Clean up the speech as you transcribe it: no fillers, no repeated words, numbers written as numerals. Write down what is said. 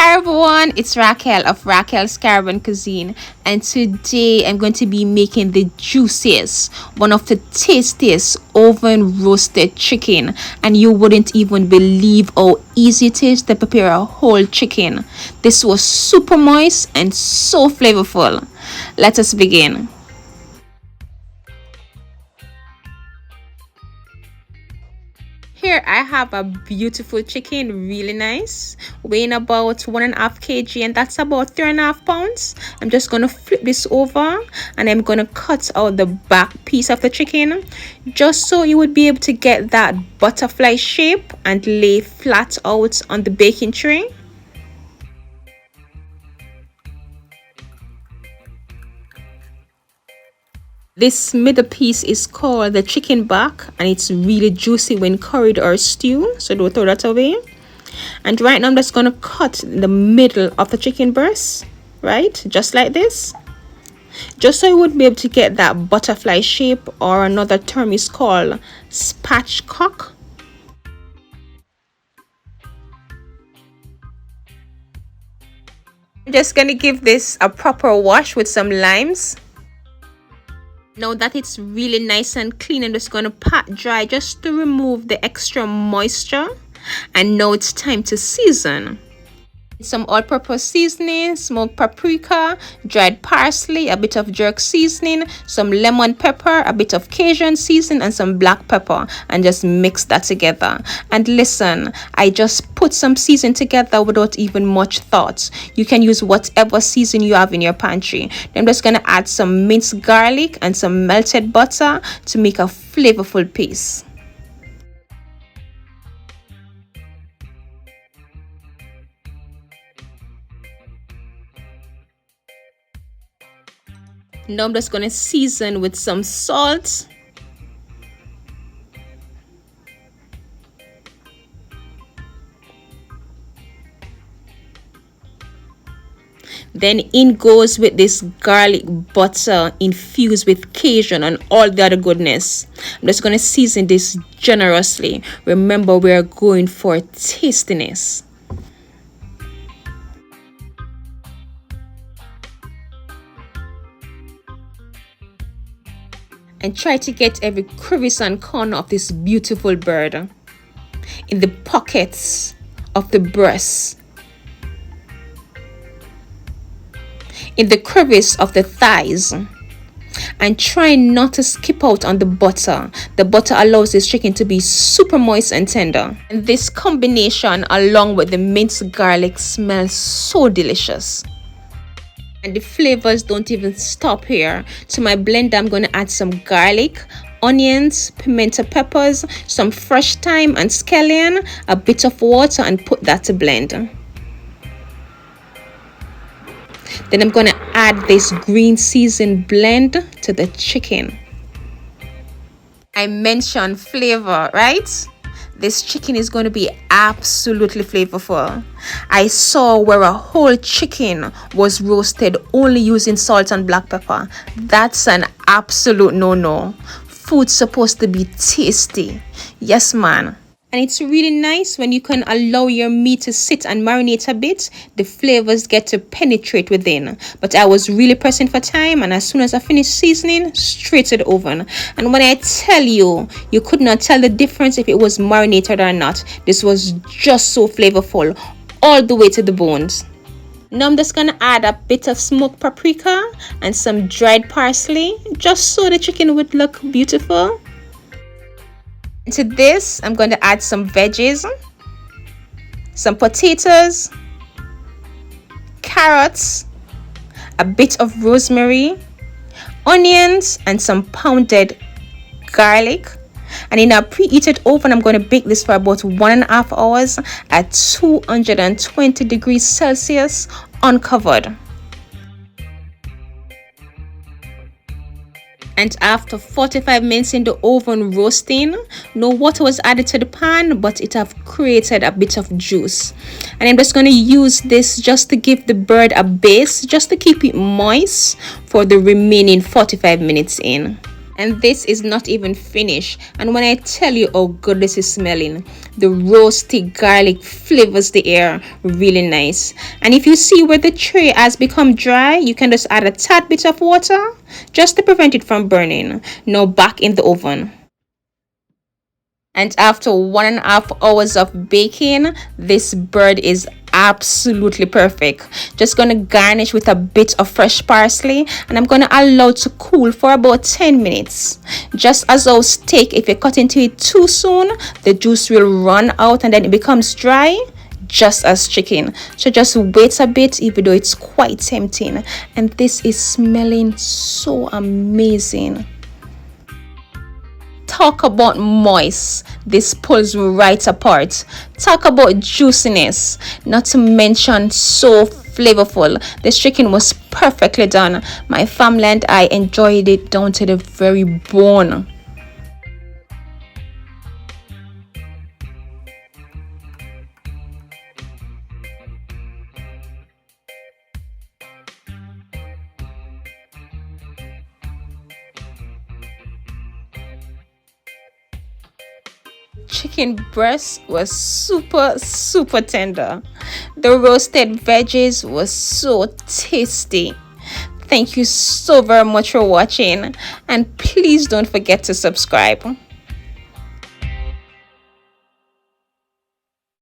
Hi everyone, it's Raquel of Raquel's Caribbean Cuisine, and today I'm going to be making the juiciest, one of the tastiest oven roasted chicken, and you wouldn't even believe how easy it is to prepare a whole chicken. This was super moist and so flavorful. Let us begin. Here I have a beautiful chicken, really nice, weighing about 1.5 kg, and that's about 3.5 pounds. I'm just gonna flip this over and I'm gonna cut out the back piece of the chicken just so you would be able to get that butterfly shape and lay flat out on the baking tray. This middle piece is called the chicken back, and it's really juicy when curried or stewed, so don't throw that away. And right now I'm just going to cut the middle of the chicken breast, right, just like this, just so you would be able to get that butterfly shape, or another term is called spatchcock. I'm just going to give this a proper wash with some limes. Now that it's really nice and clean, I'm just going to pat dry just to remove the extra moisture. And now it's time to season. Some all-purpose seasoning, smoked paprika, dried parsley, a bit of jerk seasoning, some lemon pepper, a bit of Cajun seasoning, and some black pepper, and just mix that together. And listen, I just put some seasoning together without even much thought. You can use whatever seasoning you have in your pantry. Then I'm just gonna add some minced garlic and some melted butter to make a flavorful paste. Now I'm just going to season with some salt, then in goes with this garlic butter infused with Cajun and all the other goodness. I'm just going to season this generously. Remember, we are going for tastiness. And try to get every crevice and corner of this beautiful bird, in the pockets of the breast, in the crevice of the thighs, and try not to skip out on the butter. The butter allows this chicken to be super moist and tender, and this combination along with the minced garlic smells so delicious. And the flavors don't even stop here. To my blender, I'm going to add some garlic, onions, pimento peppers, some fresh thyme and scallion, a bit of water, and put that to blend. Then I'm going to add this green seasoned blend to the chicken. I mentioned flavor, right? This chicken is going to be absolutely flavorful. I saw where a whole chicken was roasted only using salt and black pepper. That's an absolute no-no. Food's supposed to be tasty. Yes, man. And it's really nice when you can allow your meat to sit and marinate a bit. The flavors get to penetrate within. But I was really pressing for time, and as soon as I finished seasoning, straight to the oven. And when I tell you, you could not tell the difference if it was marinated or not. This was just so flavorful, all the way to the bones. Now I'm just gonna add a bit of smoked paprika and some dried parsley, just so the chicken would look beautiful. To this, I'm going to add some veggies, some potatoes, carrots, a bit of rosemary, onions, and some pounded garlic. And in a preheated oven, I'm going to bake this for about 1.5 hours at 220 degrees Celsius, uncovered. And after 45 minutes in the oven roasting, no water was added to the pan, but it have created a bit of juice. And I'm just going to use this just to give the bird a base, just to keep it moist for the remaining 45 minutes in. And this is not even finished. And when I tell you how good this is smelling, the roasty garlic flavors the air really nice. And if you see where the tray has become dry, you can just add a tad bit of water just to prevent it from burning. Now back in the oven. And after 1.5 hours of baking, this bird is absolutely perfect. Just gonna garnish with a bit of fresh parsley, and I'm gonna allow it to cool for about 10 minutes. Just as our steak, if you cut into it too soon, the juice will run out and then it becomes dry, just as chicken. So just wait a bit, even though it's quite tempting. And this is smelling so amazing. Talk about moist, this pulls right apart. Talk about juiciness, not to mention so flavorful. This chicken was perfectly done. My family and I enjoyed it down to the very bone. Chicken breast was super tender. The roasted veggies was so tasty. Thank you so very much for watching, and please don't forget to subscribe.